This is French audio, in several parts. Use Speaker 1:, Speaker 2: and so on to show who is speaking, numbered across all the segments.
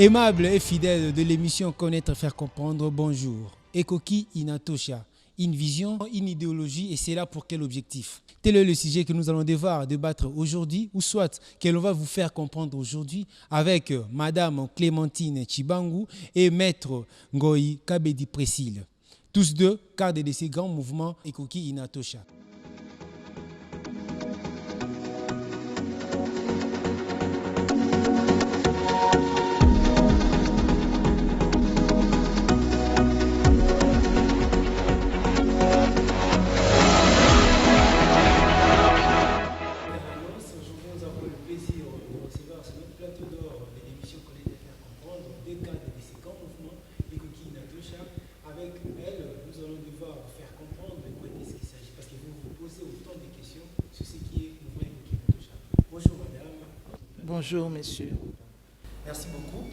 Speaker 1: Aimable et fidèle de l'émission Connaître, faire comprendre, bonjour. Ekoki Inatosha, une vision, une idéologie, et c'est là pour quel objectif? Tel est le sujet que nous allons devoir débattre aujourd'hui, ou soit que l'on va vous faire comprendre aujourd'hui avec Madame Clémentine Chibangu et Maître Ngoyi Kabedi Précile. Tous deux cadres de ces grands mouvements Ekoki Inatosha.
Speaker 2: Bonjour, messieurs.
Speaker 1: Merci beaucoup.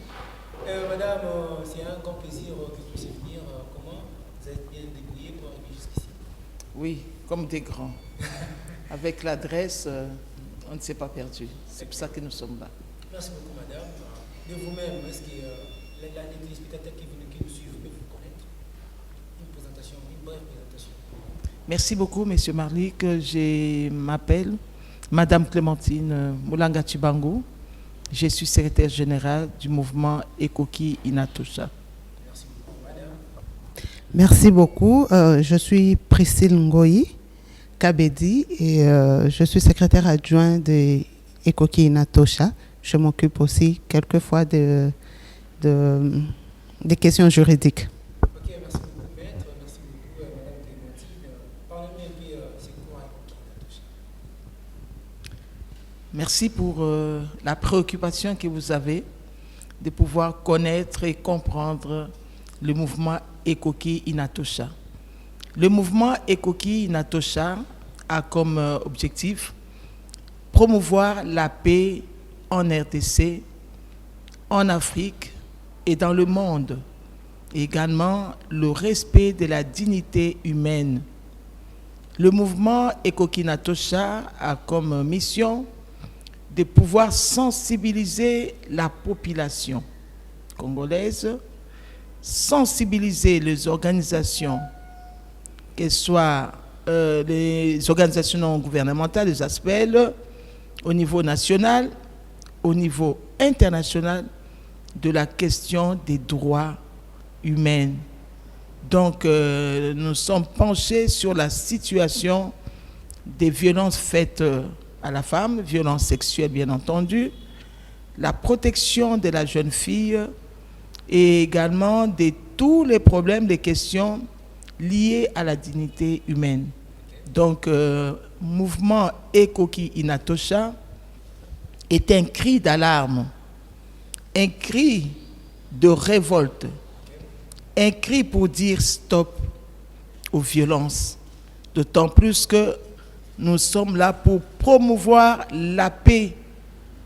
Speaker 1: Madame, c'est un grand plaisir que vous puissiez venir. Comment vous êtes bien débrouillé pour arriver jusqu'ici?
Speaker 2: Oui, comme des grands. Avec l'adresse, on ne s'est pas perdu. C'est pour ça que nous sommes là.
Speaker 1: Merci beaucoup, madame. De vous-même, est-ce que les téléspectateurs qui nous suivent peuvent vous connaître? Une brève présentation.
Speaker 2: Merci beaucoup, monsieur Marlik. Je m'appelle Madame Clémentine Moulanga Chibangu. Je suis secrétaire générale du mouvement Ekoki Inatosha.
Speaker 1: Merci beaucoup, madame.
Speaker 3: Merci beaucoup. Je suis Précile Ngoyi Kabedi et je suis secrétaire adjoint de Ekoki Inatosha. Je m'occupe aussi quelquefois des questions juridiques.
Speaker 1: Ok, merci beaucoup, maître. Merci beaucoup, madame Clémentine. Parlez-moi un peu, c'est quoi Ekoki Inatosha?
Speaker 2: Merci pour la préoccupation que vous avez de pouvoir connaître et comprendre le mouvement Ekoki Inatosha. Le mouvement Ekoki Inatosha a comme objectif promouvoir la paix en RDC, en Afrique et dans le monde. Et également le respect de la dignité humaine. Le mouvement Ekoki Inatosha a comme mission de pouvoir sensibiliser la population congolaise, sensibiliser les organisations, qu'elles soient les organisations non gouvernementales, les ASPEL, au niveau national, au niveau international, de la question des droits humains. Donc, nous sommes penchés sur la situation des violences faites à la femme, violences sexuelles bien entendu, la protection de la jeune fille et également de tous les problèmes, les questions liées à la dignité humaine. Donc, mouvement Ekoki Inatosha est un cri d'alarme, un cri de révolte, un cri pour dire stop aux violences, d'autant plus que nous sommes là pour promouvoir la paix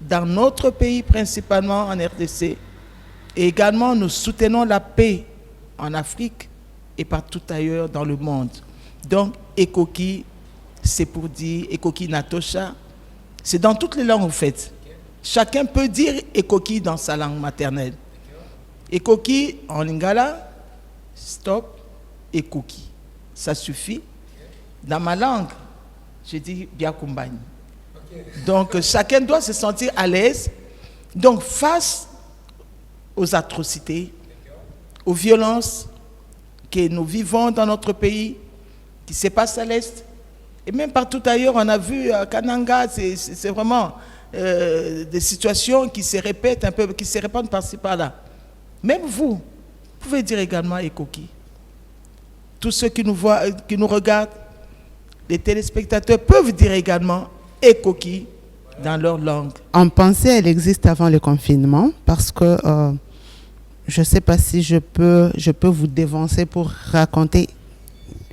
Speaker 2: dans notre pays, principalement en RDC. Et également, nous soutenons la paix en Afrique et partout ailleurs dans le monde. Donc, Ekoki, c'est pour dire Ekoki Inatosha. C'est dans toutes les langues, en fait. Chacun peut dire Ekoki dans sa langue maternelle. Ekoki en lingala, stop, Ekoki. Ça suffit. Dans ma langue, je dis Biakumbani. Donc, chacun doit se sentir à l'aise. Donc, face aux atrocités, aux violences que nous vivons dans notre pays, qui se passent à l'Est, et même partout ailleurs, on a vu à Kananga, c'est vraiment des situations qui se répètent un peu, qui se répandent par-ci par-là. Même vous pouvez dire également Ekoki. Tous ceux qui nous voient, qui nous regardent, les téléspectateurs peuvent dire également Ekoki dans leur langue.
Speaker 3: En pensée, elle existe avant le confinement parce que je ne sais pas si je peux vous dévancer pour raconter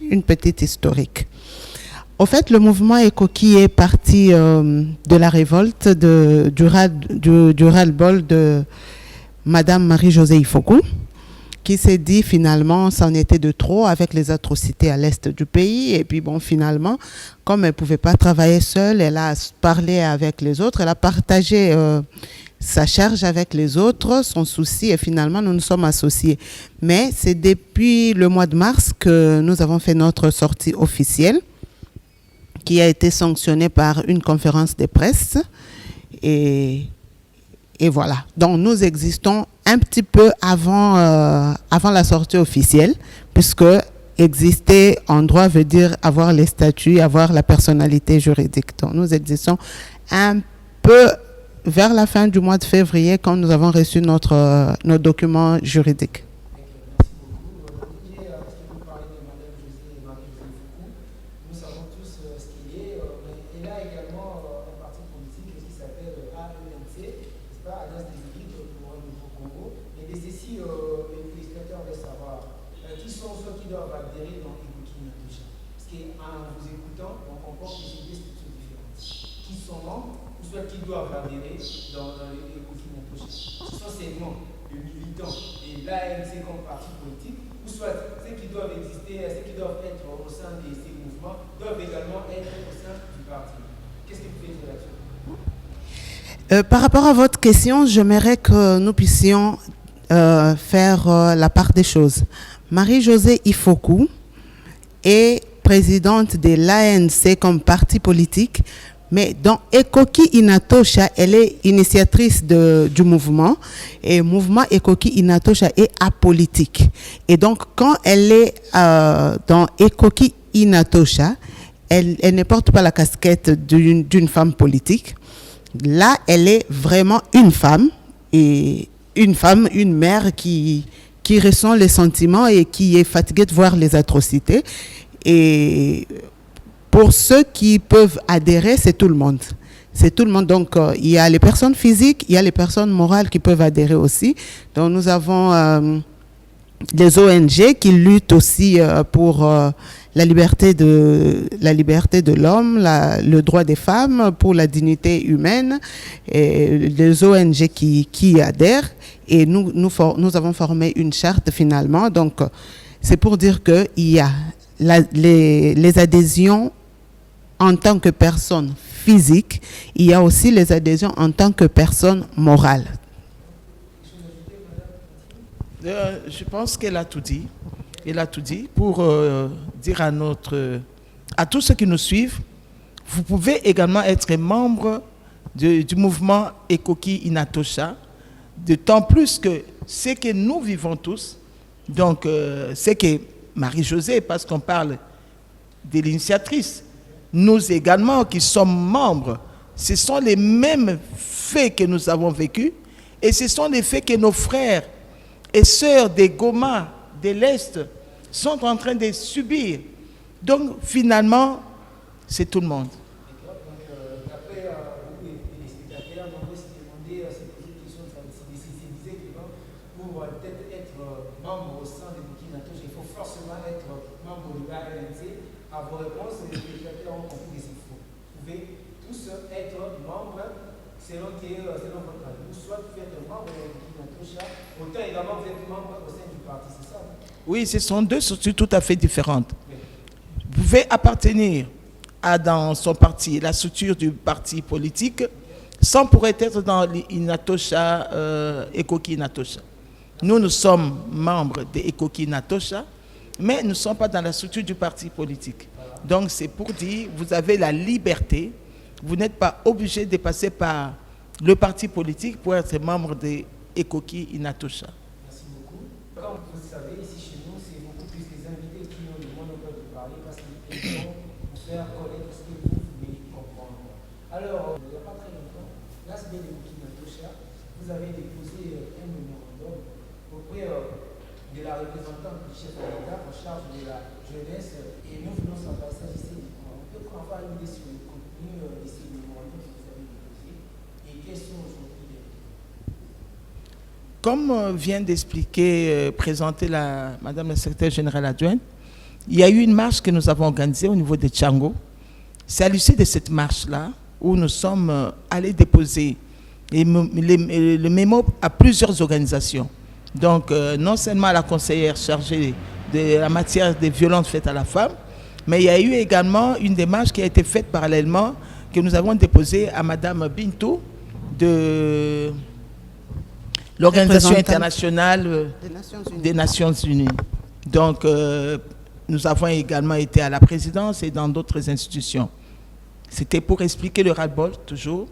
Speaker 3: une petite historique. Au fait, le mouvement Ekoki est parti de la révolte du ras-le-bol de Madame Marie-Josée Ifoku, qui s'est dit finalement c'en était de trop avec les atrocités à l'est du pays. Et puis bon, finalement, comme elle ne pouvait pas travailler seule, elle a parlé avec les autres, elle a partagé sa charge avec les autres, son souci, et finalement, nous nous sommes associés. Mais c'est depuis le mois de mars que nous avons fait notre sortie officielle, qui a été sanctionnée par une conférence de presse. Et voilà. Donc, nous existons un petit peu avant la sortie officielle, puisque exister en droit veut dire avoir les statuts, avoir la personnalité juridique. Donc, nous existons un peu vers la fin du mois de février, quand nous avons reçu nos documents juridiques.
Speaker 1: Qui doivent adhérer dans les Ecofin-Inatocha. Ce sont ces membres, les militants et l'ANC comme parti politique, ou soit ceux qui doivent exister, ceux qui doivent être au sein de ces mouvements, doivent également être au sein du parti. Qu'est-ce que vous pouvez dire là-dessus?
Speaker 3: Par rapport à votre question, j'aimerais que nous puissions faire la part des choses. Marie-Josée Ifoku est présidente de l'ANC comme parti politique. Mais dans Ekoki Inatosha, elle est initiatrice du mouvement. Et le mouvement Ekoki Inatosha est apolitique. Et donc, quand elle est dans Ekoki Inatosha, elle ne porte pas la casquette d'une femme politique. Là, elle est vraiment une femme. Et une mère qui ressent les sentiments et qui est fatiguée de voir les atrocités. Et pour ceux qui peuvent adhérer, c'est tout le monde. C'est tout le monde. Donc, il y a les personnes physiques, il y a les personnes morales qui peuvent adhérer aussi. Donc, nous avons des ONG qui luttent aussi pour la liberté de l'homme, le droit des femmes, pour la dignité humaine. Et des ONG qui adhèrent. Et nous avons formé une charte finalement. Donc, c'est pour dire qu'il y a les adhésions en tant que personne physique, il y a aussi les adhésions en tant que personne morale.
Speaker 2: Je pense qu'elle a tout dit. Elle a tout dit pour dire à tous ceux qui nous suivent, vous pouvez également être membre du mouvement Ekoki Inatosha, d'autant plus que ce que nous vivons tous, donc c'est que Marie-Josée, parce qu'on parle de l'initiatrice, nous également qui sommes membres, ce sont les mêmes faits que nous avons vécus et ce sont les faits que nos frères et sœurs des Goma, de l'Est, sont en train de subir. Donc finalement, c'est tout le monde.
Speaker 1: Après, vous, les spectateurs, on peut se demander, se poser une question, se disait que pour peut-être être membre au sein de Ecofin-Inatosha, il faut forcément être membre de l'ANC. À vos réponses, les spectateurs ont compris que c'est faux. Vous pouvez tous être membres selon votre avis. Ou soit vous êtes membre de Ecofin-Inatosha, autant également vous êtes membre au sein du parti, c'est ça?
Speaker 2: Oui, ce sont deux structures tout à fait différentes. Oui. Vous pouvez appartenir dans son parti, la structure du parti politique, sans pour être dans l'Inatosha, Ekoki Inatosha. Nous sommes membres de Ekoki Inatosha, mais nous ne sommes pas dans la structure du parti politique. Donc c'est pour dire, vous avez la liberté, vous n'êtes pas obligé de passer par le parti politique pour être membre de Ekoki Inatosha.
Speaker 1: Merci beaucoup. Comme vous savez, ici chez nous, c'est beaucoup plus les invités qui ont le monopole de parler parce qu'ils vont vous faire connaître ce que vous voulez comprendre. Alors, il n'y a pas très longtemps, l'aspect de Ekoki Inatosha, vous avez déposé un mémorandum auprès de la représentante du chef de l'État en charge de la jeunesse et nous venons savoir s'agissait du point. On peut avoir une idée sur le contenu de ces mémorandums que vous avez déposés et quels sont aujourd'hui les...
Speaker 2: Comme vient d'expliquer, présenter Madame la secrétaire générale adjointe, il y a eu une marche que nous avons organisée au niveau de Tchango. C'est à l'issue de cette marche-là où nous sommes allés déposer le mémo à plusieurs organisations. Donc, non seulement à la conseillère chargée de la matière des violences faites à la femme, mais il y a eu également une démarche qui a été faite parallèlement, que nous avons déposée à Madame Bintou de l'Organisation
Speaker 3: Représentante
Speaker 2: internationale
Speaker 3: des Nations Unies.
Speaker 2: des Nations Unies. Donc, nous avons également été à la présidence et dans d'autres institutions. C'était pour expliquer le ras-le-bol, toujours,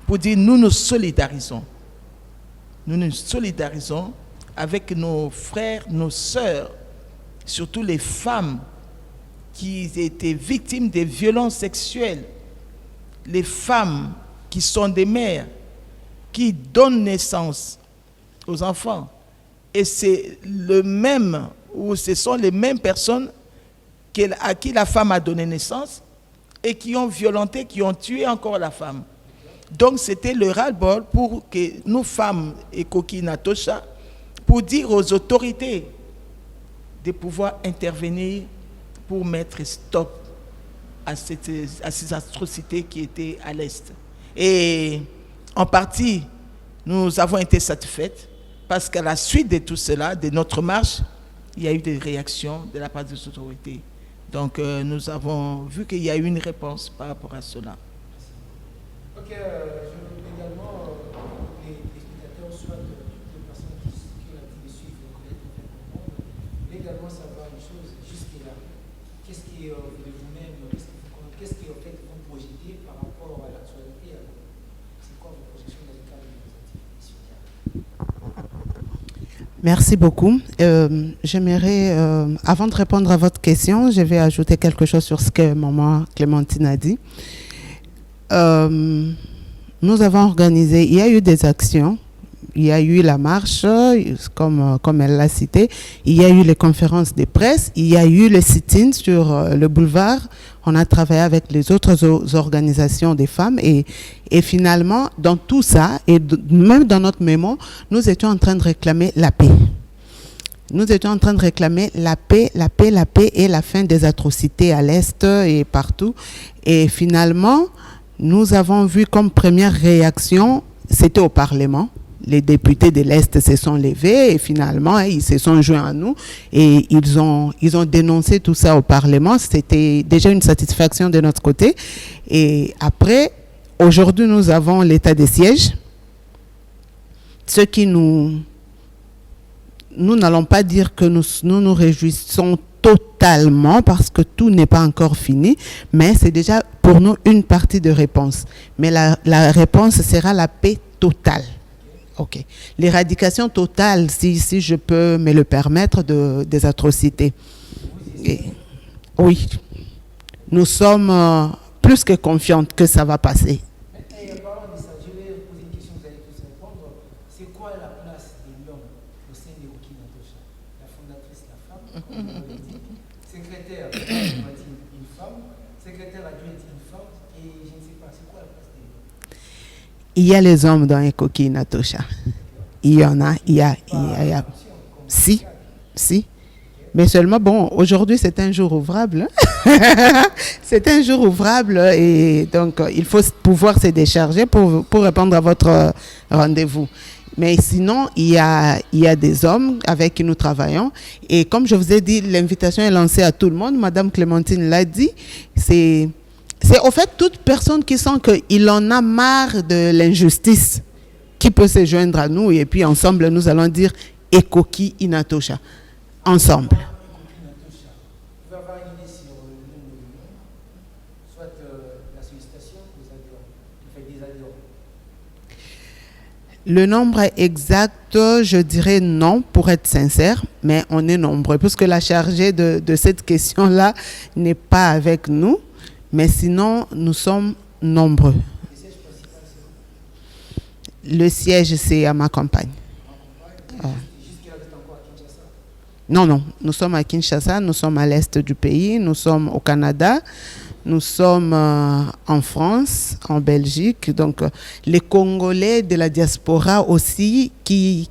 Speaker 2: pour dire nous nous solidarisons. Nous nous solidarisons avec nos frères, nos sœurs, surtout les femmes qui étaient victimes des violences sexuelles, les femmes qui sont des mères, qui donnent naissance aux enfants. Et c'est le même, ou ce sont les mêmes personnes à qui la femme a donné naissance et qui ont violenté, qui ont tué encore la femme. Donc c'était le ras-le-bol pour que nous, femmes et Ekoki Natosha, pour dire aux autorités de pouvoir intervenir pour mettre stop à ces atrocités qui étaient à l'Est. Et en partie, nous avons été satisfaites parce qu'à la suite de tout cela, de notre marche, il y a eu des réactions de la part des autorités. Donc nous avons vu qu'il y a eu une réponse par rapport à cela.
Speaker 1: Ok, je veux également les spectateurs, soit les personnes qui ont l'habitude de suivre, comprendre, mais également savoir une chose, jusque-là, qu'est-ce qui est de vous-même, qu'est-ce qui est en fait vous projetez par rapport à l'actualité, c'est quoi vos projections dans le cadre de vos activités?
Speaker 3: Merci beaucoup. J'aimerais, avant de répondre à votre question, je vais ajouter quelque chose sur ce que maman Clémentine a dit. Nous avons organisé, il y a eu des actions, il y a eu la marche, comme elle l'a cité, il y a eu les conférences de presse, il y a eu le sit-in sur le boulevard, on a travaillé avec les autres organisations des femmes et finalement, dans tout ça, et même dans notre mémo, nous étions en train de réclamer la paix. Nous étions en train de réclamer la paix et la fin des atrocités à l'Est et partout. Et finalement, nous avons vu comme première réaction, c'était au Parlement. Les députés de l'Est se sont levés et finalement, ils se sont joints à nous et ils ont dénoncé tout ça au Parlement. C'était déjà une satisfaction de notre côté. Et après, aujourd'hui, nous avons l'état des sièges. Ce qui nous n'allons pas dire que nous réjouissons totalement parce que tout n'est pas encore fini, mais c'est déjà pour nous une partie de réponse. Mais la réponse sera la paix totale. Ok. L'éradication totale, si je peux me le permettre, des atrocités. Oui, nous sommes plus que confiantes que ça va passer.
Speaker 1: Secrétaire une femme, secrétaire adjointe une femme, et je ne sais pas, c'est quoi la place des hommes?
Speaker 3: Il y a les hommes dans Ekoki Natosha. Il y en a, il y a. Si. Mais seulement, bon, aujourd'hui c'est un jour ouvrable. C'est un jour ouvrable et donc il faut pouvoir se décharger pour répondre à votre rendez-vous. Mais sinon, il y a des hommes avec qui nous travaillons. Et comme je vous ai dit, l'invitation est lancée à tout le monde. Madame Clémentine l'a dit. C'est au fait toute personne qui sent qu'il en a marre de l'injustice qui peut se joindre à nous. Et puis ensemble, nous allons dire Ekoki Inatosha. Ensemble.
Speaker 1: Vous pouvez avoir une idée sur le nombre de membres, soit la sollicitation aux adhérents, vous faites des adhérents.
Speaker 3: Le nombre exact, je dirais non, pour être sincère, mais on est nombreux, puisque la chargée de cette question-là n'est pas avec nous, mais sinon, nous sommes nombreux.
Speaker 1: Le siège principal, c'est où?
Speaker 3: Le siège, c'est à ma campagne.
Speaker 1: Jusqu'à là, vous êtes encore à Kinshasa?
Speaker 3: Non, nous sommes à Kinshasa, nous sommes à l'est du pays, nous sommes au Canada, nous sommes en France, en Belgique. Donc, les Congolais de la diaspora aussi qui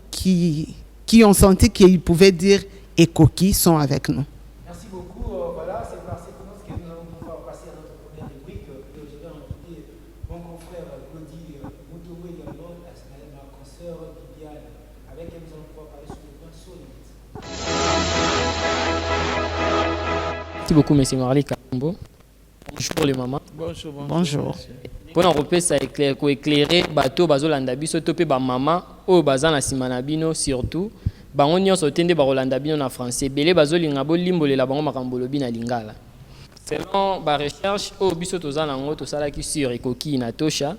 Speaker 3: ont senti qu'ils pouvaient dire Ekoki sont avec nous.
Speaker 1: Merci beaucoup. Voilà, c'est par ces commences que nous allons pouvoir passer à notre première rubrique. Je vais inviter mon confrère Claudie Moutouou également, ma consoeur Bibiane, avec elle nous allons pouvoir parler sur le point solide.
Speaker 4: Merci beaucoup, M. Marley Kambo. Bonjour les mamans.
Speaker 3: Bonjour.
Speaker 4: Pour nous repérer, ça éclairer bateau, bazo landa biso topé ba maman. oyo baza na nsima na bino surtout bango nyonso te nde bakolanda bino na français ebele bazolinga bolimbolela bango makambo olobi na lingala. Selon barecherche oyo biso toza nango tosalaki sur ekoki inatosha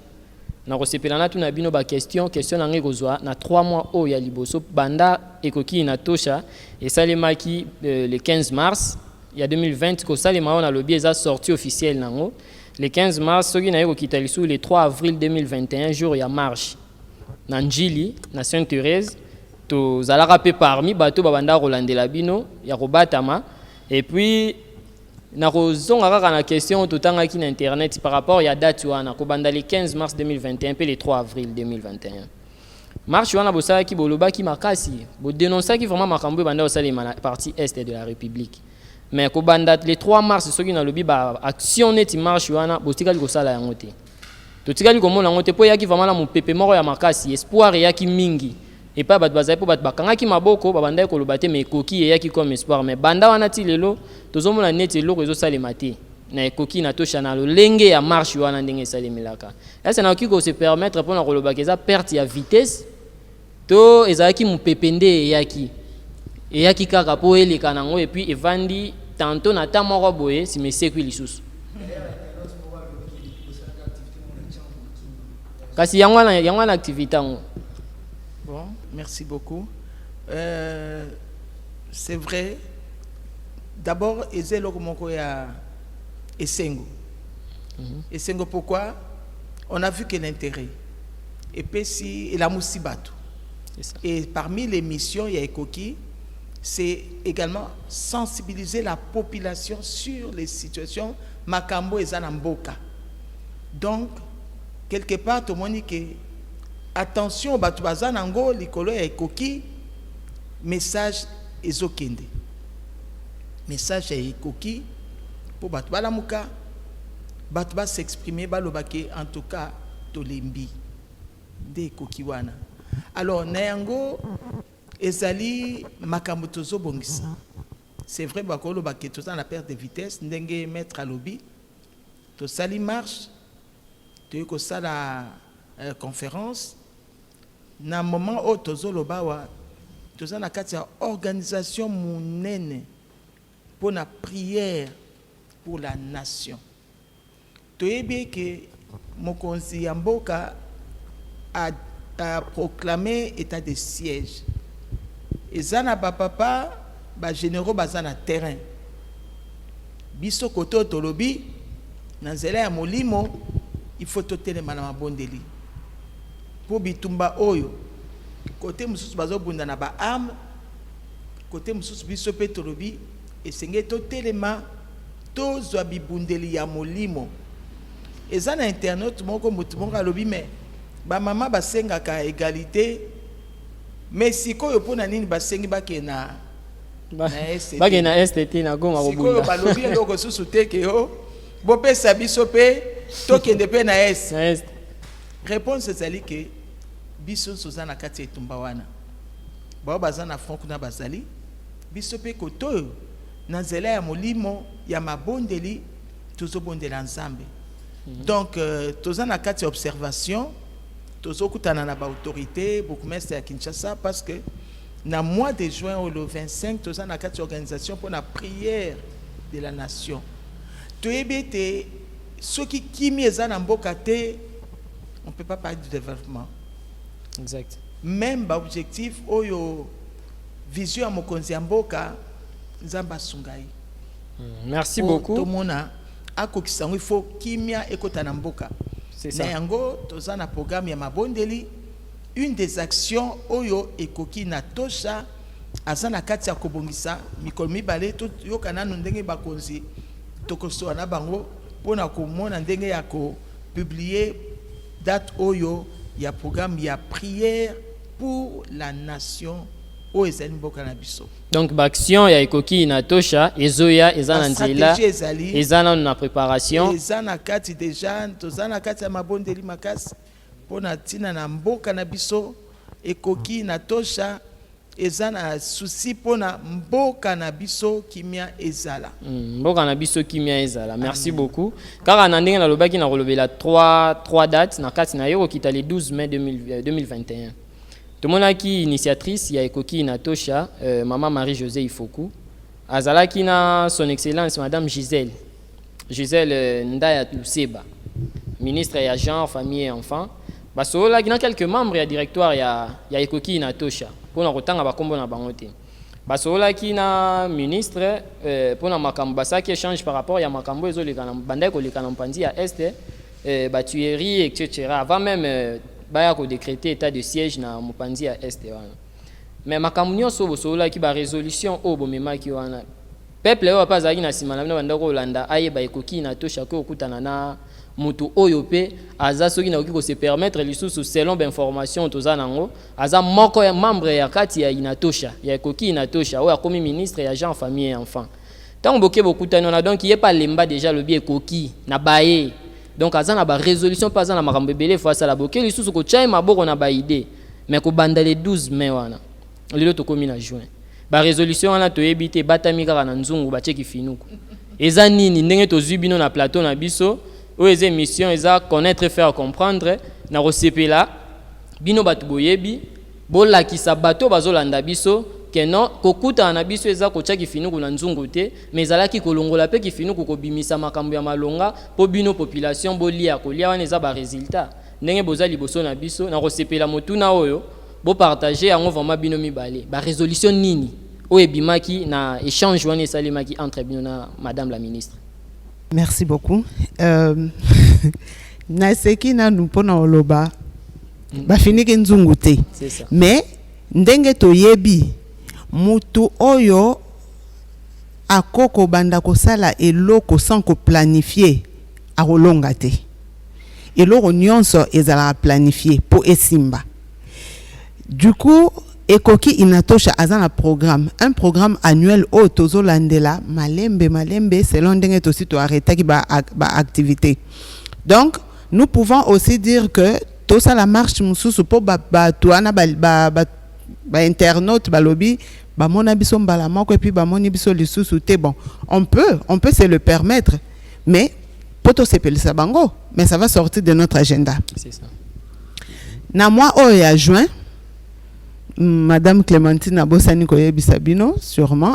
Speaker 4: na kosepela na tuna bino question nango ekozwa na 3 mois oyo ya liboso banda ekoki inatosha esalemaki le 15 mars ya 2020 kosalema oyo nalobi eza sortie officielle nango le 15 mars soki naye kokita lisusu le 3 avril 2021 jour ya marche na njili na Sainte Thérèse tozalaka mpe parmi bato babanda kolandela bino ya kobatama et puis nakozonga kaka na question totangaki na internet par rapport ya date wana kobanda le 15 mars 2021 pe le 3 avril 2021 marche wana bosalaki bolobaki makasi bodénonçaki vraiment makambo banda osalema na partie est de la République mais kobanda le 3 mars soki nalobi ba action neti marche wana botikali kosala yango te totikali komona yango te po yaki vraiment na mopepe moko ya makasi espoir yaki mingi et pas bato bazali po bato bakangaki maboko babandaki koloba te mais ekoki eyaki comme espoir mais banda wana ti lelo tozomona neti eloko ezosalema te na ekoki inatosha na lolenge ya marche wana ndenge esalemelaka ese nakoki kose permettre mpona kolobaka eza perte ya vitesse to ezalaki mopepe nde eyaki kaka po eleka nango et puis evandi tantôt na ta moko boye sima esekwi lisusu kasi yango wana activité yango.
Speaker 2: Bon, merci beaucoup. C'est vrai. D'abord, Ezelo Komoko ya Essengo. Essengo, pourquoi? On a vu que l'intérêt. Et puis, si la Moussibatou. Et parmi les missions, il y a Ekoki, c'est également sensibiliser la population sur les situations Makambo et Zanamboka. Donc, quelque part, tout le monde dit que attention, batu bazanango likolo ya ekoki message ezokende. Message ya ekoki pour batu balamuka, batu ba s'exprimer balobake en tout cas tolembi de ekoki wana. Alors nayango ezali makambo tozo bongisa. C'est vrai bakolo bake toza na perte de vitesse ndenge maître alobi to sali marche to ko sala conférence na moment où tozoloba wa toza na kati ya organisation munene pour la prière pour la nation. Toyebi que mokonzi ya mboka a proclamé état de siège. Ezana ba papa ba généraux bazana terrain. Biso koto tolobi na nzela ya molimo il faut totelema na mabondeli. Pour bitumba oyo côté mususu bazobunda na ba arme côté mususu biso pe tolobi esenge totelema tozwa bibundeli ya molimo eza na internet moko mutu moko alobi mais ba mama basengaka égalité mais sikoyo pona nini basengi bakena
Speaker 4: bakena STT na goma kobunda
Speaker 2: sikoyo balobi eloko susu te ke yo bopesa biso pe tokende pe na est. Réponse ezali que biso soza na kati etumba wana bao baza na front kuna bazali biso pe koto na nzela ya molimo ya mabondeli tozobondela nzambe. Donc toza na kati observation tozokutana na ba autorité bourgmestre ya Kinshasa parce que na mois de juin au le 25 toza na kati organisation pour la prière de la nation. Toyebete ceux qui kimi eza na mboka te on ne peut pas parler du développement.
Speaker 4: Exact.
Speaker 2: Même l'objectif, oyo vision à mokonzi mboka nzamba sungai.
Speaker 4: Merci beaucoup.
Speaker 2: Tout le monde a il faut kimia ekota na mboka.
Speaker 4: C'est ça.
Speaker 2: Yango toza na programme ya mabondeli une des actions oyo ekoki na tosha azana kati ya kobongisa mikolo mibale to yokana ndenge bakonzi tokoso na bango pona komona ndenge ya ko publier date oyo ya programme ya prière pour la nation o ezali mboka na biso.
Speaker 4: Donc action ya ekoki inatosha ezoya ezana nzela ezana na préparation
Speaker 2: ezana kati déjà tozana kati ya mabondeli makasi pona tina na mboka na biso ekoki inatosha ezana souci pona mboka na biso kimia ezala.
Speaker 4: Mboka na biso kimia ezala. Merci beaucoup. Car na ndenge na lobaki na kolobela 3 dates na kati na yo kita le 12 mai 2021. tomonaki initiatrice ya Ekoki Inatosha, maman Marie-Josée Ifoku, azalaki na son excellence madame Gisèle Ndaya Luseba, ministre ya genre, famille et enfants. Basolaki na quelques membres ya directoire ya Ekoki Inatosha pona kotanga bakombo na bango te. Basolaki na ministre pona makambo basaki échange par rapport ya makambo ezoleka na bandeko leka na mpanzi ya este, batuerie etc. Avant même baya ko décréter état de siège na mpanzi ya este wana. Mais makambo nyonso bosolaki ba résolution o bomemaki wana. Peuple oyo pas azaki na sima na bandeko Olanda ayeba Ekoki Inatosha ko okutana na mutu oyo pe aza soki na ko se permettre lisusu selon information toza nango aza moko ya membre ya kati ya Inatosha ya Ekoki Inatosha oyo akomi ministre ya genre, famille et enfants. Tant boke bokutana na donc il pas lemba déjà le bien Ekoki na baye. Donc aza na ba résolution pas aza na makambo belé fois ça la boke lisusu ko tchai maboko na ba idée mais ko banda le 12 mai wana lelo to komi na juin ba résolution wana to yebite batami kaka na nzungu ba cheki finuku eza nini ndenge to zubino na plateau na biso o eza mission eza connaître faire comprendre na rosepela bino batu boyebi bolakisa bato bazolanda biso que non kokuta na biso eza ko cheki finuku na nzungu te mais ezalaki kolongola pe kifinuku ko bimisa makambo ya malonga po bino population bolia kolia wana eza ba résultat ndenge boza liboso na biso na rosepela motuna oyo bo partager yango vraiment bino mibale ba résolution nini o ebimaki na échange wana esalemaki entre bino na madame la ministre.
Speaker 3: Merci beaucoup. Naseki na nupona oloba bafiniki nzungu te.
Speaker 4: C'est ça.
Speaker 3: Mais ndenge toyebi mutu oyo akoko banda kosala eloko sans ko planifier akolonga te. Eloko nyonso ezala planifier po esimba. Du coup, Ekoki Inatosha a un programme annuel au Tozo Landela, malembe, selon ndenge aussi to arrêter qui ba activité. Donc, nous pouvons aussi dire que tout ça la marche mususu po ba internaute ba lobby ba mona biso mbala moko et puis ba moni biso lisusu te bon. On peut se le permettre, mais poto sepeli sa bango, mais ça va sortir de notre agenda.
Speaker 4: C'est ça.
Speaker 3: Na mois ya juin Madame Clémentine Abosani Koyebi Sabino, sûrement.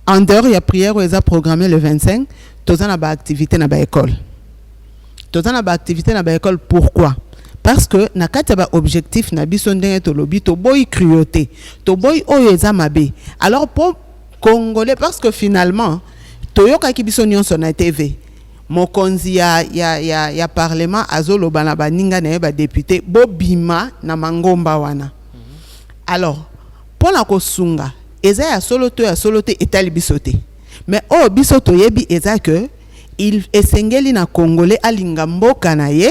Speaker 3: En dehors, il y a prière où ils ont programmé le 25. Tous en a activité dans l'école. Tous en a activité dans l'école. Pourquoi? Parce que na kati ba objectif na biso ndenge to lobi to boy cruauté, to boy oyeza mabe. Alors pour Congolais, parce que finalement, toyoka ki biso nyonso na TV. Mokonzi ya parlement azolo bana baninga na ba député bobima na mangomba wana. Alors, pour la kosunga, eza ya solote etali bisote. Mais oh bisoto yebi eza que il esengeli na Congolais alinga mboka na ye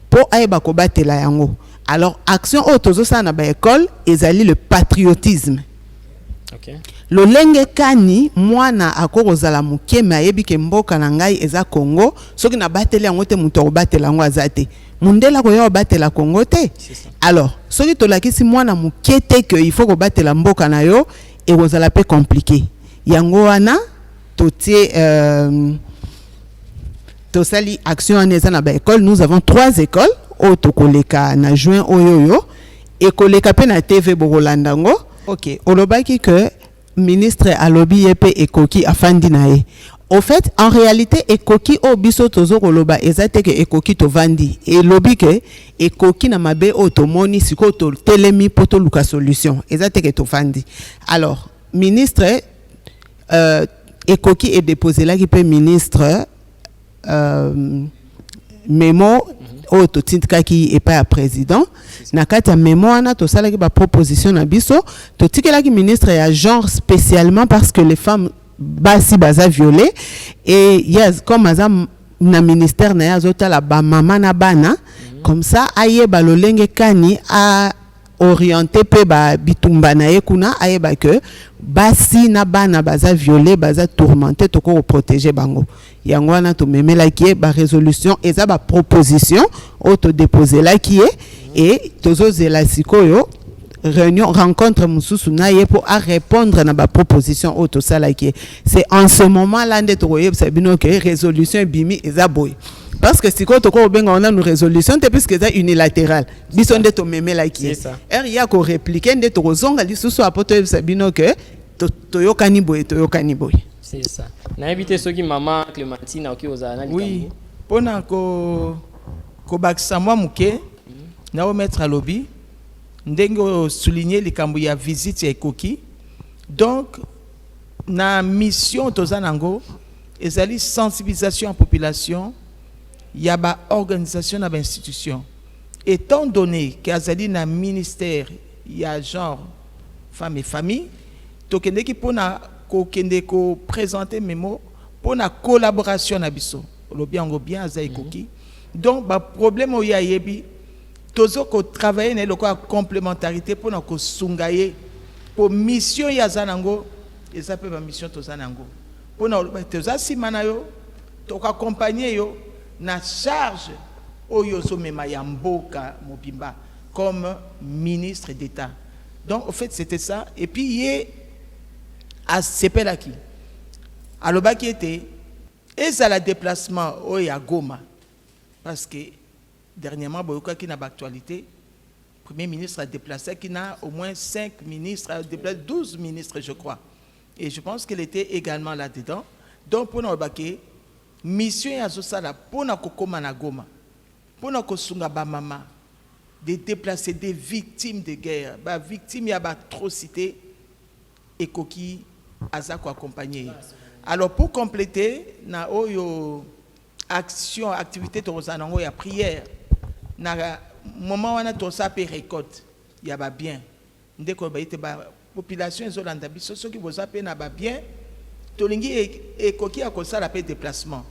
Speaker 3: po ayeba ko batela yango. Alors, action o tozo sa na ba école ezali le patriotisme.
Speaker 4: Okay.
Speaker 3: Lolenge kani mwana akorozala muke ma yebi ke mboka na ngai eza Congo, soki na batela yango te muto ko batela yango azate. Mundela ko yo batela Congo te. Alors, soki to lakisi mwana muke te que il faut ko batela mboka na yo et kozala pe compliqué. Yango wana totie to sali action aneza na ba école, nous avons 3 écoles au tokoleka na juin oyoyo et koleka pe na TV Bogolandango. OK, olobaki que ministre alobi yepe Ekoki afandi nae. Au fait, en réalité, Ekoki o biso tozo koloba ezate ke Ekoki to vandi. Et lobi ke Ekoki na mabe otomoni siko to telemi poto luka solution. Ezate ke to vandi. Alors, ministre Ekoki est déposé là qui peut ministre mémo o to tintka ki est pas président. Na kati ya mémo ana to sala ki ba proposition na biso to tikela ki ministre ya genre spécialement parce que les femmes basi baza violé et yes comme azam na ministère na yazota la ba mama na bana comme ça aye ba lolenge kani a orienté pe ba bitumba na ekuna aye ba que basi na bana baza violé baza tourmenté to ko protéger bango yango wana to memela ki ba résolution eza ba proposition auto déposer là qui est et tozo zela sikoyo réunion rencontre mususu na ye pour à répondre na ba proposition auto sala qui c'est en ce moment là ndeto ko yebisa bino que résolution bimi eza boy Parce que si on a une résolution, c'est puisque c'est unilatéral. Bison de tomeme la qui.
Speaker 4: C'est ça.
Speaker 3: Il y a qu'on réplique, de to zonga li susu apoto sabino que toyokani boy.
Speaker 4: C'est ça. Na évité ceux qui maman Clémentine qui aux analyses.
Speaker 2: Oui. Pona ko bakisa mwa muke na mettre à lobby ndenge souligner les kambu ya visite ya Ekoki. Donc na mission tozanango ezali sensibilisation à population, y a ba organisation na ba institution. Étant donné que azali na ministère y a genre femme et famille, tokende ki pona ko kende ko présenter memo pona collaboration na biso. Lobi ango bien azali Ekoki. Donc ba problème o ya yebi tozo ko travailler na loko complémentarité pona ko sungaye pour mission ya zanango et ça peut ba mission tozanango. Pona toza simana yo to accompagner yo na charge oyo so mema ya mboka mobimba comme ministre d'État. Donc au fait c'était ça et puis yé à sepelaki aloba qui était ezala déplacement oya Goma parce que dernièrement boyoka qui na actualité premier ministre a déplacé qui n'a au moins 5 ministres a déplacé 12 ministres je crois et je pense qu'elle était également là-dedans. Donc pour nous mission ya sala pour na kokoma na Goma pour na kosunga ba mama de déplacer des victimes de guerre ba victimes ya ba atrocité Ekoki azako accompagner. Alors pour compléter na oyo action activité tozanango ya prière na moment wana to sa pe récolte ya ba bien ndeko ba ite ba population ezolanda biso soki boza pe na ba bien tolingi Ekoki akosala pe déplacement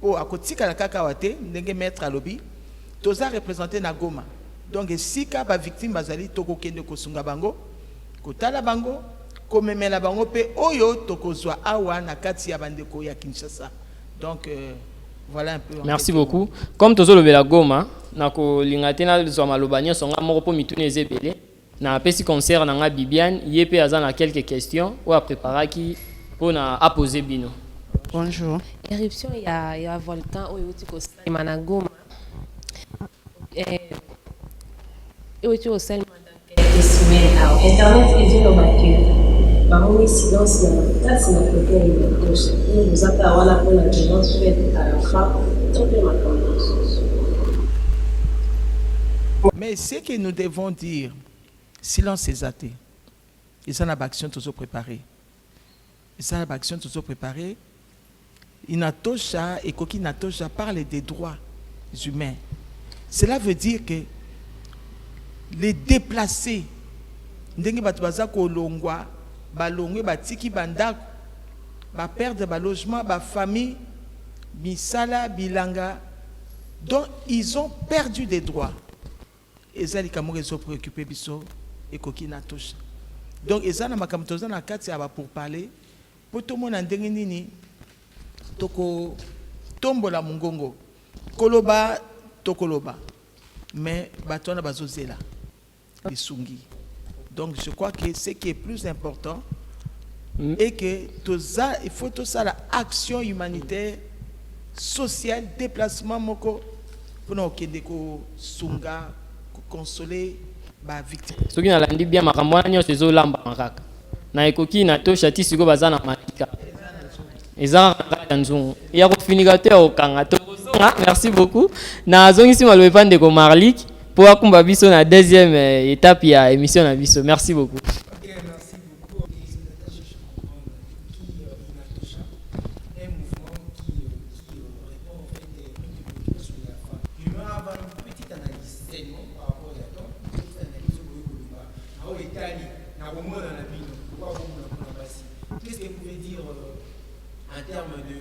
Speaker 2: po akotika la kaka wate ndenge maître alobi toza représenter na Goma donc esika ba victime bazali toko kende kosunga bango kotala bango komemela bango pe oyo tokozwa awa na kati ya bandeko ya Kinshasa. Donc voilà un peu.
Speaker 4: Merci beaucoup. Comme tozo lobela Goma na ko lingatena zo malobanya songa moko po mitune ezebele na pesi concert na nga Bibiane yepe azana quelques questions ou a préparaki pour na poser bino.
Speaker 3: Bonjour.
Speaker 5: Éruption il y a volcan au Yotiko Salima Goma. Et Yotiko Salima quelques semaines à internet et dit le parmi silence la taxe na côté de touche. Nous avons voilà pour la violence faite à la frappe tout le matin.
Speaker 2: Mais ce que nous devons dire silence est athée. Et ça n'a pas action toujours préparée. Et ça n'a pas action toujours préparée. Inatosha et Koki Natosha parle des droits humains. Cela veut dire que les déplacés, ndenge batu baza ko longwa, balongwe batiki bandako, ba perdre ba logement, ba famille, misala bilanga, donc ils ont perdu des droits. Et ça les Camerounais sont préoccupés biso et Koki Natosha. Donc et ça na makamtoza na kati ya ba pour parler pour tout le monde ndenge nini toko tombola mungongo koloba tokoloba mais batona bazozela bisungi. Donc je crois que ce qui est plus important est que toza il faut tout ça la action humanitaire sociale déplacement moko pour nous kende ko sunga ko consoler ba victime.
Speaker 4: Soki na landi bien makambo wana nyonso ezolamba kaka na Ekoki Natosha ti siko bazana matika ezara kaka nzungu ya kofinika te okanga to kozonga. Merci beaucoup na zongisi malobe pande ko Marlik pour akumba biso na deuxième étape ya émission na biso. Merci beaucoup.
Speaker 1: Merci beaucoup. Un mouvement qui répond en fait une préoccupation de la femme. Je vais avoir une petite analyse seulement par rapport à la tombe, une petite analyse au Boyogoba. Alors, Italie, na Romo dans la ville, pourquoi Romo dans la Bassi? Qu'est-ce que vous pouvez dire en termes de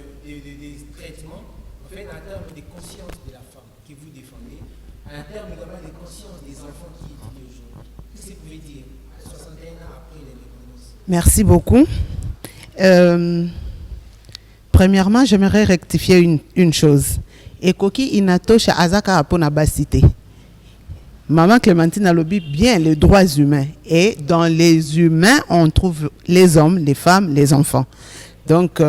Speaker 1: traitement, en fait, en termes de conscience de la femme que vous défendez, en termes également de conscience des enfants qui étudient aujourd'hui? Qu'est-ce que vous pouvez dire 61 ans après l'indépendance?
Speaker 3: Merci beaucoup. Premièrement, j'aimerais rectifier une chose. Ekoki Inatosha azaka apona basité. Maman Clémentine a lobby bien les droits humains. Et dans les humains, on trouve les hommes, les femmes, les enfants. Donc,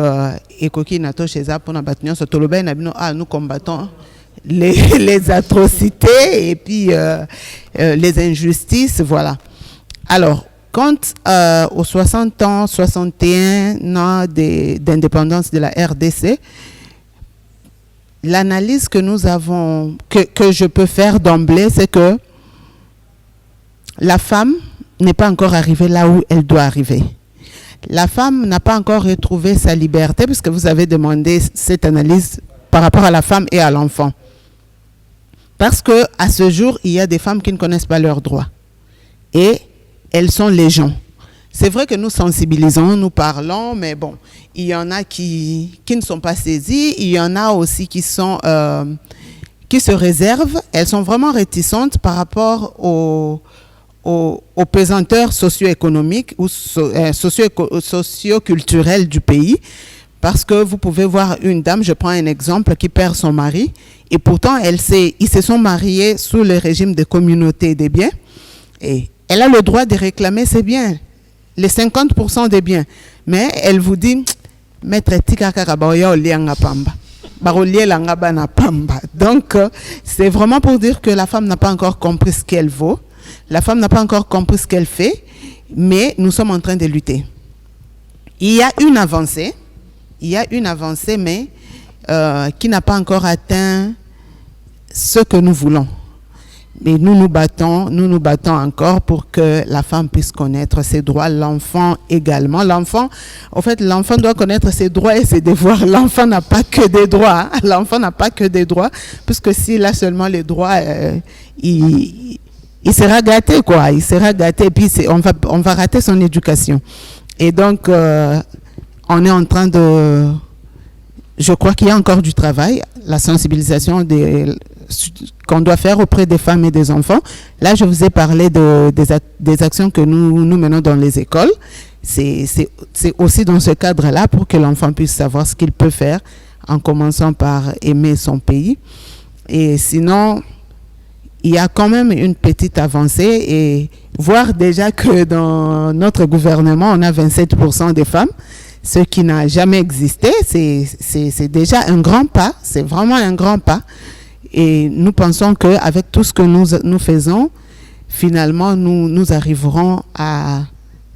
Speaker 3: Ekoki Inatosha eza pona batinyo so toloba nabino nous combattons les atrocités et puis les injustices, voilà. Alors, quand aux 60 ans, 61 ans d'indépendance de la RDC, l'analyse que nous avons, que je peux faire d'emblée, c'est que la femme n'est pas encore arrivée là où elle doit arriver. La femme n'a pas encore retrouvé sa liberté, puisque vous avez demandé cette analyse par rapport à la femme et à l'enfant. Parce qu'à ce jour, il y a des femmes qui ne connaissent pas leurs droits. Et elles sont légion. C'est vrai que nous sensibilisons, nous parlons, mais bon, il y en a qui ne sont pas saisies, il y en a aussi qui se réservent. Elles sont vraiment réticentes par rapport aux pesanteurs socio-économiques ou socio-culturels du pays. Parce que vous pouvez voir une dame, je prends un exemple, qui perd son mari, et pourtant ils se sont mariés sous le régime de communauté des biens, et elle a le droit de réclamer ses biens, les 50% des biens. Mais elle vous dit, maître donc, c'est vraiment pour dire que la femme n'a pas encore compris ce qu'elle vaut, la femme n'a pas encore compris ce qu'elle fait, mais nous sommes en train de lutter. Il y a une avancée, mais qui n'a pas encore atteint ce que nous voulons. Mais nous nous battons encore pour que la femme puisse connaître ses droits, l'enfant également. L'enfant doit connaître ses droits et ses devoirs. L'enfant n'a pas que des droits. L'enfant n'a pas que des droits, puisque s'il a seulement les droits, il sera gâté, quoi. Il sera gâté, et puis on va rater son éducation. Et donc, on est en train de... Je crois qu'il y a encore du travail, la sensibilisation qu'on doit faire auprès des femmes et des enfants. Là, je vous ai parlé des actions que nous menons dans les écoles. C'est aussi dans ce cadre-là pour que l'enfant puisse savoir ce qu'il peut faire en commençant par aimer son pays. Et sinon, il y a quand même une petite avancée, et voir déjà que dans notre gouvernement, on a 27% des femmes, ce qui n'a jamais existé, c'est déjà un grand pas, c'est vraiment un grand pas. Et nous pensons qu'avec tout ce que nous faisons, finalement, nous arriverons à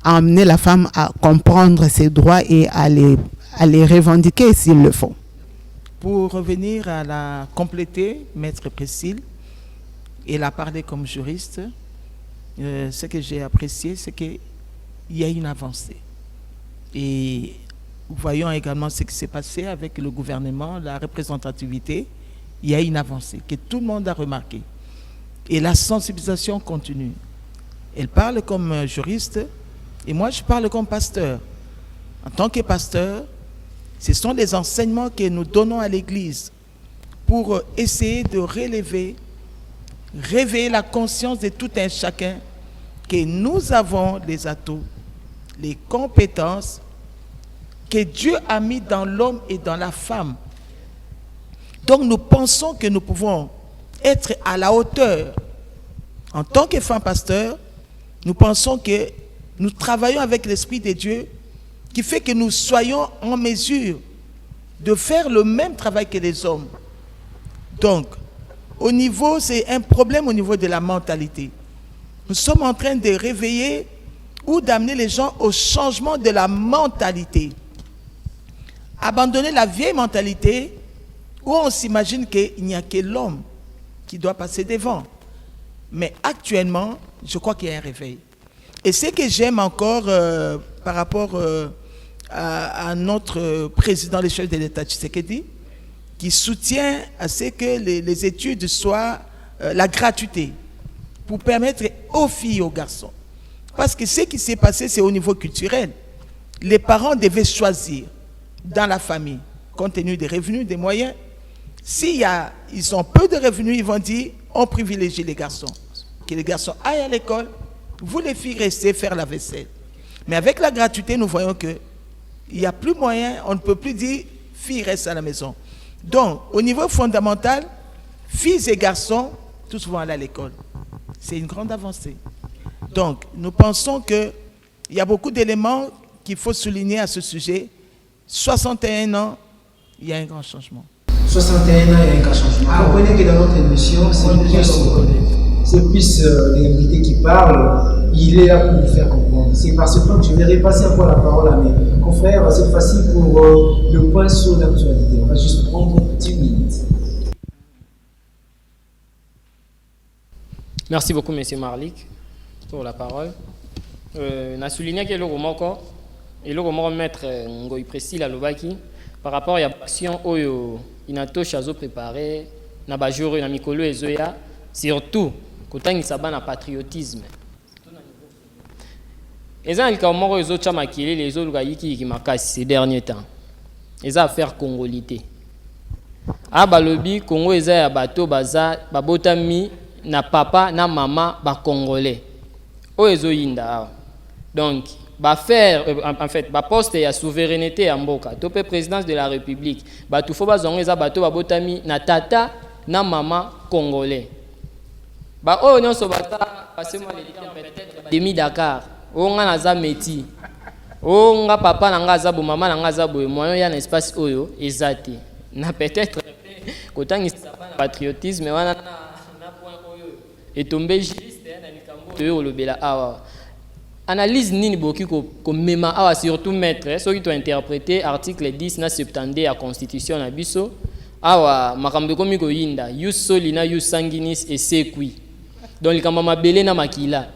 Speaker 3: amener la femme à comprendre ses droits et à les revendiquer s'il le faut.
Speaker 2: Pour revenir à la compléter, Maître Priscille, et la parler comme juriste, ce que j'ai apprécié, c'est qu'il y a une avancée. Et voyons également ce qui s'est passé avec le gouvernement, la représentativité. Il y a une avancée que tout le monde a remarqué. Et la sensibilisation continue. Elle parle comme juriste et moi je parle comme pasteur. En tant que pasteur, ce sont les enseignements que nous donnons à l'Église pour essayer de réveiller la conscience de tout un chacun que nous avons les atouts, les compétences que Dieu a mis dans l'homme et dans la femme. Donc nous pensons que nous pouvons être à la hauteur. En tant que femme pasteur, nous pensons que nous travaillons avec l'Esprit de Dieu qui fait que nous soyons en mesure de faire le même travail que les hommes. Donc, c'est un problème au niveau de la mentalité. Nous sommes en train de réveiller ou d'amener les gens au changement de la mentalité. Abandonner la vieille mentalité où on s'imagine qu'il n'y a que l'homme qui doit passer devant. Mais actuellement, je crois qu'il y a un réveil. Et ce que j'aime encore par rapport à notre président, le chef de l'État Tshisekedi, qui soutient à ce que les études soient la gratuité pour permettre aux filles et aux garçons. Parce que ce qui s'est passé, c'est au niveau culturel. Les parents devaient choisir dans la famille, compte tenu des revenus, des moyens. Ils ont peu de revenus, ils vont dire, on privilégie les garçons. Que les garçons aillent à l'école, vous les filles restez faire la vaisselle. Mais avec la gratuité, nous voyons qu'il n'y a plus moyen, on ne peut plus dire, filles restent à la maison. Donc, au niveau fondamental, filles et garçons, tous vont aller à l'école. C'est une grande avancée. Donc, nous pensons qu'il y a beaucoup d'éléments qu'il faut souligner à ce sujet. 61 ans, il y a un grand changement.
Speaker 1: 61 ans, il y a un cas changement. Vous comprenez que dans notre émission, c'est plus les invités qui parlent. Il est là pour vous faire comprendre. C'est par ce point que je vais repasser encore la parole à mes confrères, cette fois-ci pour le point sur l'actualité. On va juste prendre 10 minutes.
Speaker 4: Merci beaucoup, M. Marlik, pour la parole. On a souligné que le maître Ngoy Précis la Lobaki par rapport à l'action Oyo Inatosha a préparé na bajoro na mikolo ezoya surtout kotangi sabana patriotisme. Eza lika moko ezo chama kilele ezo luka yiki makasi ces derniers temps. Eza affaire congolité. Balobi Congo eza ya bato baza babotami na papa na mama ba congolais. O ezo yinda. Donc faire en fait poste ya souveraineté ya mboka topé présidence de la république tout faut bazonga eza bato babotami na tata na mama congolais o nyonso bata passer moi les temps peut-être demi Dakar o nga na za meti o nga papa na nga za bo mama na nga za bo moyen ya na espace oyo ezate na peut-être kotangi patriotisme wana na point oyo et tombé juste na likambo to lobela awa. Analyse nini boki ko mema awa surtout maître ceux qui ont interprété article 10 na 70 à constitution na biso awa makambo komi ko yinda yus solina yus sanguinis et sekui donc likamba mabele na makila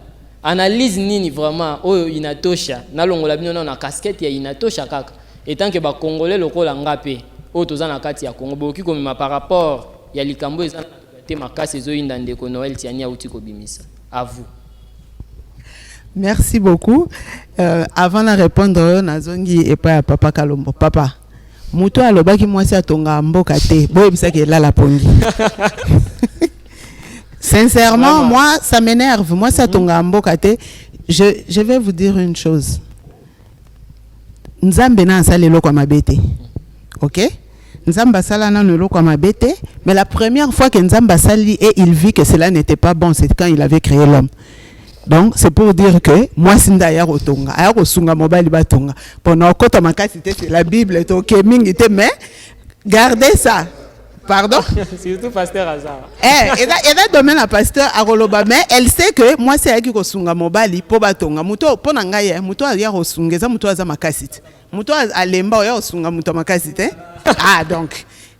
Speaker 4: analyse nini vraiment oyo inatosha na longola bino na casquette ya inatosha kaka etant que ba congolais lokola ngape oyo toza na kati ya Congo boki ko mema par rapport ya likambo ezana te makasi ezo yinda ndeko Noël tiania uti ko bimisa à vous.
Speaker 3: Merci beaucoup. Avant de répondre, nazongi et pas Papa Kalombo. Papa, muto alobaki mwasi atonga mboka te. Boye bisa ke la la pongi. Sincèrement, moi ça m'énerve. Moi ça tonga mboka te. Je vais vous dire une chose. Nzambe na sala loko mabete. OK? Nzamba sala na loko mabete, mais la première fois que Nzamba sali et il vit que cela n'était pas bon, c'est quand il avait créé l'homme. Donc c'est pour dire que moi sinda ya rotonga aya kosunga mobali batonga pendant kota makasi c'est la Bible to keming te mais gardez ça. Pardon?
Speaker 4: Surtout pasteur Azar.
Speaker 3: Et là domaine la pasteur Aroloba mais elle sait que moi c'est aki kosunga mobali po batonga muto pona ngai muto ya kosungeza muto aza makasi muto alemba ya kosunga muto makasi te.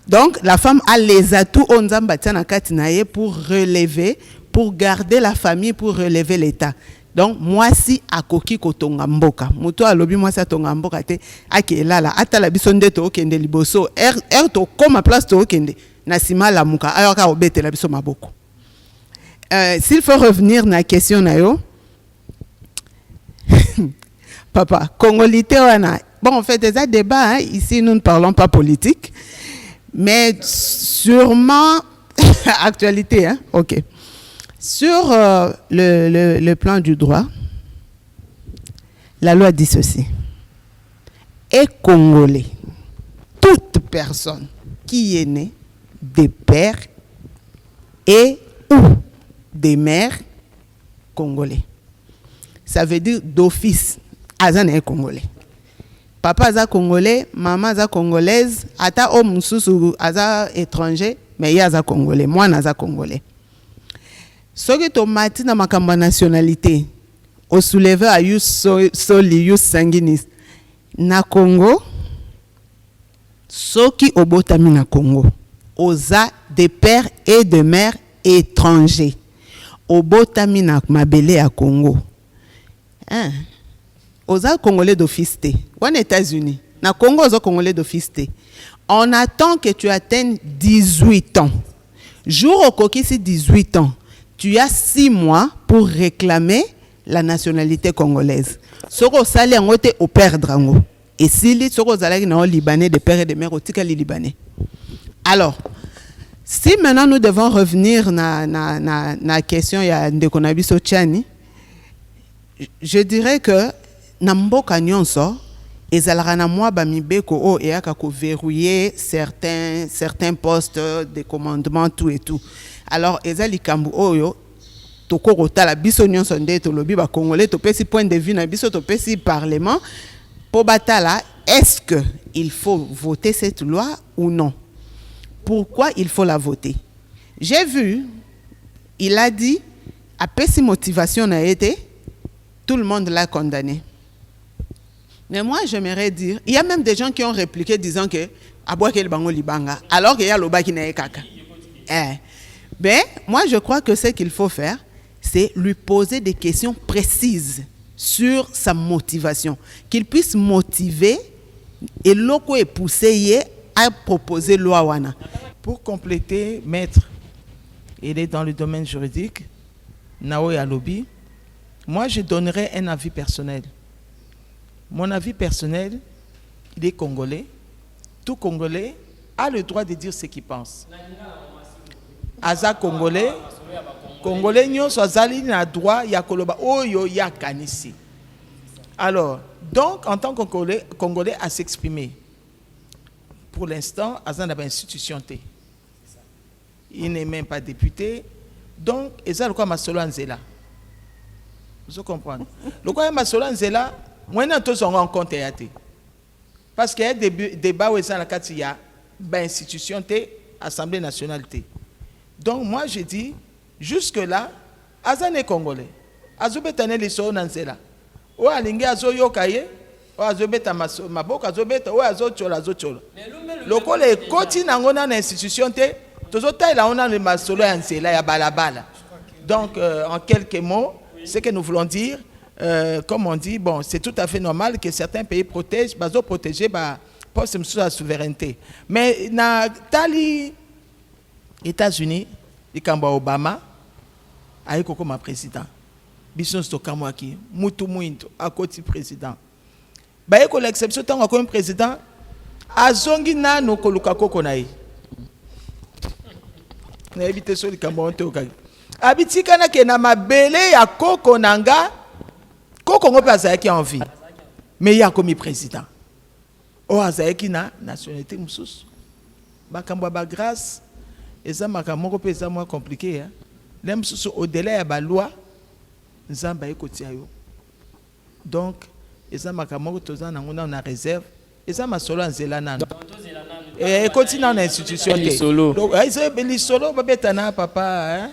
Speaker 3: Donc la femme a les atouts on nzamba tana kati na ye pour relever, pour garder la famille, pour relever l'état. Donc moi si akoki kotonga mboka muto alobi moi si atonga mboka te akelala atala biso nde to okende liboso to koma place to okende na sima la muka ayoka obete la biso maboko. S'il faut revenir na question na yo papa congolité wana bon en fait des débats ici nous ne parlons pas politique mais sûrement actualité OK. Sur le plan du droit, la loi dit ceci. Et Congolais, toute personne qui est née des pères et ou des mères congolais. Ça veut dire d'office, Azan est congolais. Papa aza congolais, maman aza congolaise, ata o mususu aza étranger, mais il aza congolais, moi naza congolais. Ce qui est mati na makamba nationalité, au soulever à yus soli yus sanguinis na Congo, ce qui obotami na Congo, oza des pères et de mères étrangers, obotami na mabele à Congo, oza congolais d'office te, ou en États-Unis, na Congo oza congolais d'office te. On attend que tu atteignes 18 ans. Jour au coquille c'est 18 ans. Tu as 6 mois pour réclamer la nationalité congolaise. Soko sali ngote au perdre ngo. Et si les soko zalaki na libanais de père et de mère otika les libanais. Alors, si maintenant nous devons revenir na question ya Ndekonabiso Tchani, je dirais que na mboka nyonso ezalaka na mwa ba mibeko o eyaka ko verrouiller certains postes de commandement tout et tout. Alors ezali kambu oyo toko rotala biso nyonso nde to lobi ba congolais to pesi point de vue na biso to pesi parlement po batala est-ce que il faut voter cette loi ou non? pourquoi il faut la voter. J'ai vu, il a dit, après si motivation a été, tout le monde l'a condamné. Mais moi, j'aimerais dire, il y a même des gens qui ont répliqué disant que alors qu'il y a le bas qui n'est pas caca. Ben, moi, je crois que ce qu'il faut faire, c'est lui poser des questions précises sur sa motivation, qu'il puisse motiver et l'oko est poussé à proposer loi wana.
Speaker 2: Pour compléter, maître, il est dans le domaine juridique, Nao Yalobi. Moi, je donnerais un avis personnel. Mon avis personnel, il est congolais. Tout Congolais a le droit de dire ce qu'il pense. Aza Congolais, Congolais nyonso azali na droit ya koloba oyo ya kanisi. Alors, donc en tant que Congolais à s'exprimer. Pour l'instant, aza na ba institution té. Il n'est même pas député. Donc, eza le quoi masolo nzela. Vous comprenez? Le quoi masolo nzela, moi na to zonga en compte ya té. Parce qu'il y a des débats où il y a une institution, Assemblée nationale. Donc moi je dis, jusque-là, Azane Congolais, Azobetane liso nanzela. O alingi azoyokaye, o azobeta maboko azobeta, o azochola azochola. Lokole ekoti nango na institution te, tozotaila ona le masolo ya nzela ya balabala. Donc en quelques mots, ce que nous voulons dire, comme on dit, bon, c'est tout à fait normal que certains pays protègent, protéger la souveraineté. Mais dans les États-Unis, il y a Obama, il y a comme président. Bisson Stokamwaki, Moutou Mouinto, à côté président. Il y a l'exception tant comme président, Azongi Nano Kolukako Konaï. On a évité sur le Cameroun. Abitikana Kenama Bele ya Koko Nanga. Kongo peut avoir qui a envie, mais il y a comme président. Ou avoir qui na nationalité moussous. Bakamba ba grâce, et ça makamoko peut être moins compliqué. Même au-delà de la loi, nous avons un côté. Donc, et ça makamoko tozana on a réserve. Et ça ma solo en zelana. Et continue dans l'institution. Donc, ils solo babetana papa.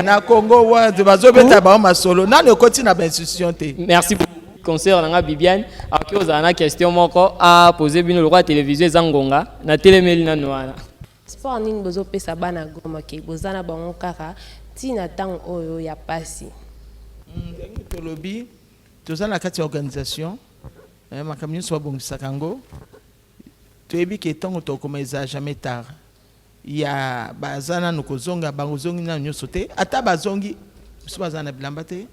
Speaker 2: Na Congo wa de bazobeta ba ma solo. Na le continue dans l'institution.
Speaker 4: Merci beaucoup. Conseiller Nanga Bibiane, aki ozana question moko a poser bino le roi télévision Zangonga na télémeli na noana.
Speaker 5: Sport nini bozo pesa bana goma ke bozana bango kaka tina tang oyo ya pasi.
Speaker 2: To lobby, tozana kati organisation. Ma camion soit bon sakango. Tu es bien que tant que tu commences jamais tard. Il y a bazana nukozonga bangozongi na nyosote. Ata bazongi, so bazana bilambate,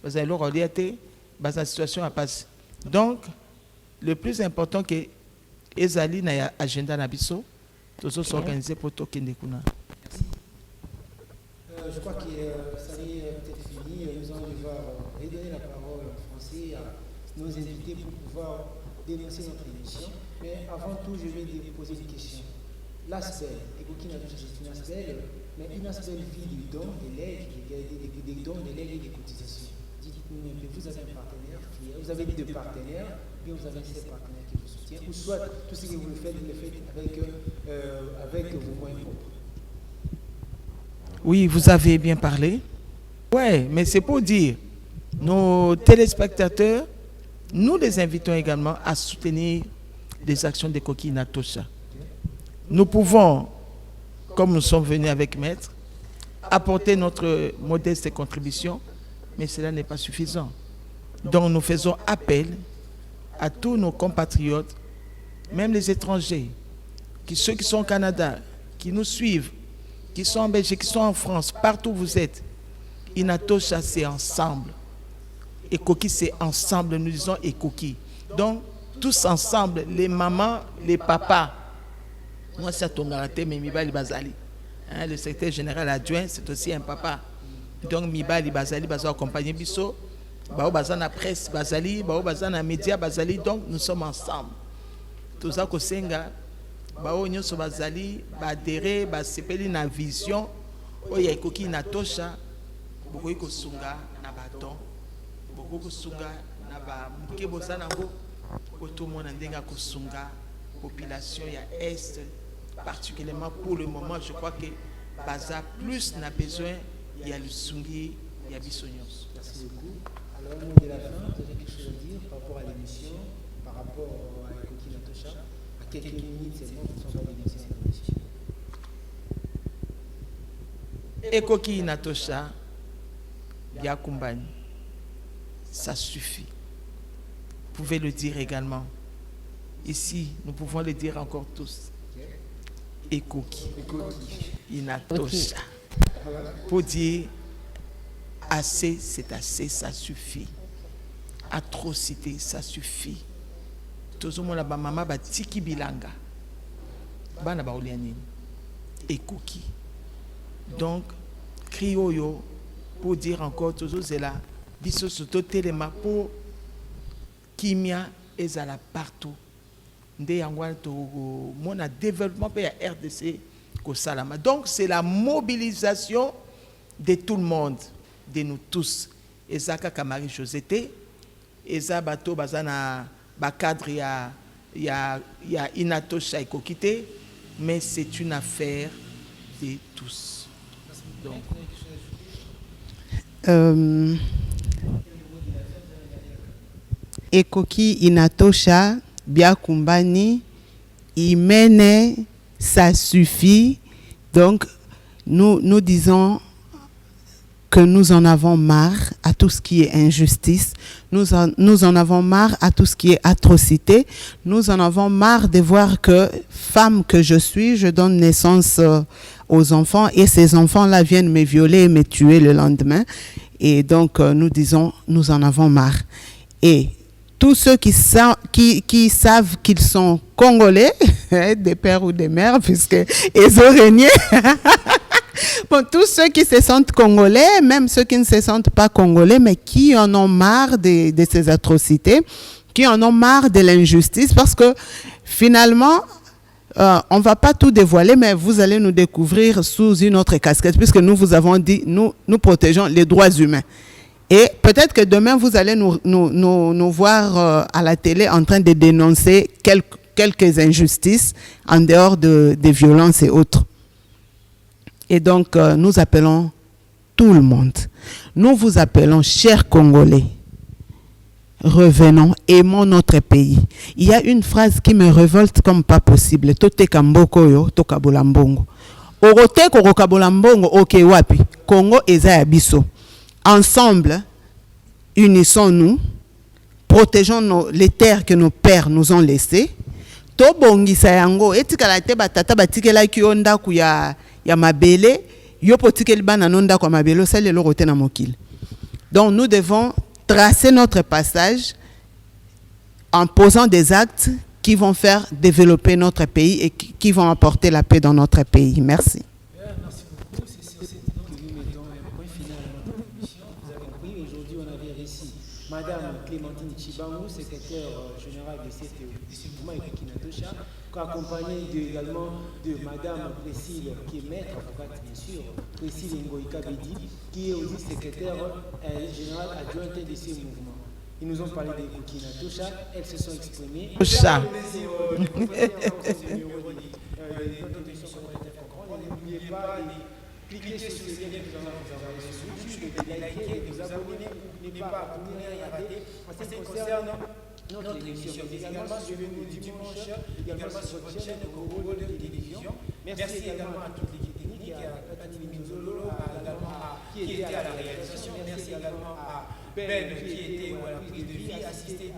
Speaker 2: bazana lo reliate, bazana situation a passe. Donc le plus important que ezali na agenda na biso, tozo s'organiser pour tokende kuna.
Speaker 1: Je crois que ça est peut-être fini. Nous allons devoir redonner la parole en français à nos invités pour pouvoir dénoncer notre émission. Mais avant tout, je vais vous poser une question. L'aspect, et pour qui n'a pas c'est une aspect, mais une aspect vie du don des legs, des dons, des legs et des cotisations. Dites-nous un peu, vous avez un partenaire, vous avez deux partenaires, bien vous avez ces partenaires qui vous soutiennent, ou soit tout ce que vous le faites avec vos moyens propres.
Speaker 2: Oui, vous avez bien parlé. Ouais, mais c'est pour dire, nos téléspectateurs, nous les invitons également à soutenir les actions de Koki Inatosha. Nous pouvons, comme nous sommes venus avec Maître, apporter notre modeste contribution, mais cela n'est pas suffisant. Donc nous faisons appel à tous nos compatriotes, même les étrangers, ceux qui sont au Canada, qui nous suivent, qui sont en Belgique, qui sont en France, partout où vous êtes. Inatosha, c'est ensemble. Et Koki, c'est ensemble. Nous disons et Koki. Donc, tous ensemble, les mamans, les papas. Moi, c'est Tongarate, mais Mibali Bazali. Le secrétaire général adjoint, c'est aussi un papa. Donc, Mibali Bazali, Bazali accompagné Bisso. Bao Bazana presse Bazali, Bao Bazana média Bazali. Donc, nous sommes ensemble. Tout ça, Kosenga. Bao Nyoso Bazali, Badere, Basepeli na vision. Oya Koki Inatosha. Beaucoup de sunga na baton, beaucoup de sunga na ba mukebo sanango, tout le monde ndenga ko sunga population ya est particulièrement pour le moment, je crois que Baza plus n'a besoin, il y a le Sungi, il y a Bissonyos.
Speaker 1: Merci beaucoup. Alors, au mot de la fin, vous avez quelque chose à dire par rapport à l'émission, par rapport à Ekoki Natosha? À quelques minutes, c'est bon, on va dénoncer cette émission.
Speaker 2: Ekoki Natosha, Biakumbani, ça suffit. Vous pouvez le dire également. Ici, nous pouvons le dire encore tous. Ekoki Inatosha. Pour dire assez, c'est assez, ça suffit. Atrocité, ça suffit. Tout le monde a maman ba tiki bilanga. Bana ba oliani. Ekoki. Donc, crioyo pour dire encore toujours c'est là. Biso soto telema pour kimia ezala partout. Nde yangwa to mon développement pe ya RDC ko salama. Donc c'est la mobilisation de tout le monde, de nous tous. Ezaka Kamari Josété, eza bato bazana ba cadre ya Inatosha Ekokité, mais c'est une affaire de tous. Donc
Speaker 3: Ekoki Inatosha Biakumbani Imene, ça suffit. Donc nous disons que nous en avons marre à tout ce qui est injustice, nous en avons marre à tout ce qui est atrocité, nous en avons marre de voir que, femme que je suis, je donne naissance aux enfants et ces enfants-là viennent me violer et me tuer le lendemain. Et donc nous disons, nous en avons marre. Et tous ceux qui savent qu'ils sont congolais, des pères ou des mères, puisque ils ont régné. Bon, tous ceux qui se sentent congolais, même ceux qui ne se sentent pas congolais, mais qui en ont marre de ces atrocités, qui en ont marre de l'injustice, parce que finalement, on ne va pas tout dévoiler, mais vous allez nous découvrir sous une autre casquette, puisque nous vous avons dit, nous protégeons les droits humains. Et peut-être que demain, vous allez nous voir à la télé en train de dénoncer quelques injustices en dehors des violences et autres. Et donc, nous appelons tout le monde. Nous vous appelons, chers Congolais, revenons, aimons notre pays. Il y a une phrase qui me révolte comme pas possible. Tote kamboko yo, tokabola mbongo. Orote kokabola mbongo, ok wapi. Congo eza ya biso. Ensemble, unissons-nous, protégeons les terres que nos pères nous ont laissées. Tobongisa yango, etikala te batata batikela kionda kuya ya mabele, yo potikeli bana nonda kwa mabele, ça le rote na mokil. Donc nous devons tracer notre passage en posant des actes qui vont faire développer notre pays et qui vont apporter la paix dans notre pays. Merci.
Speaker 1: Merci beaucoup. C'est sur cette note que nous mettons un point final à notre émission. Vous avez compris, aujourd'hui on avait ici Madame Clémentine Chibangu, secrétaire générale de ce mouvement Ekoki Natosha, accompagnée également de Madame Priscille, qui est maître avocate bien sûr, Priscille Ngoïka Bedi, qui est aussi secrétaire générale adjointe de ce mouvement. Ils nous ont parlé d'Ekoki Natosha, elles se sont exprimées. N'oubliez pas de cliquer sur ce lien que nous allons vous envoyer sur YouTube, de liker, de vous abonner, n'oubliez pas pour ne rien rater. En ce qui concerne notre émission, mais également sur le dimanche, également sur votre chaîne Congo de télévision. Merci également à toute l'équipe technique, à Tati Minzolo, qui était à la réalisation. Merci également à Ben qui était à la prise de vie, assisté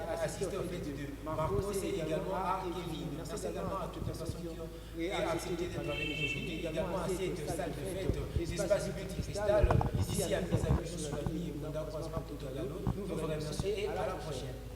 Speaker 1: au fait de Marcos et également à Kevin. Merci également à toutes les personnes qui ont accepté de parler aujourd'hui, également à cette salle de fête, l'espace Beauty Cristal, ici à mes amis sur la famille Munda Croisement Totolano. Nous vous remercions et à la prochaine.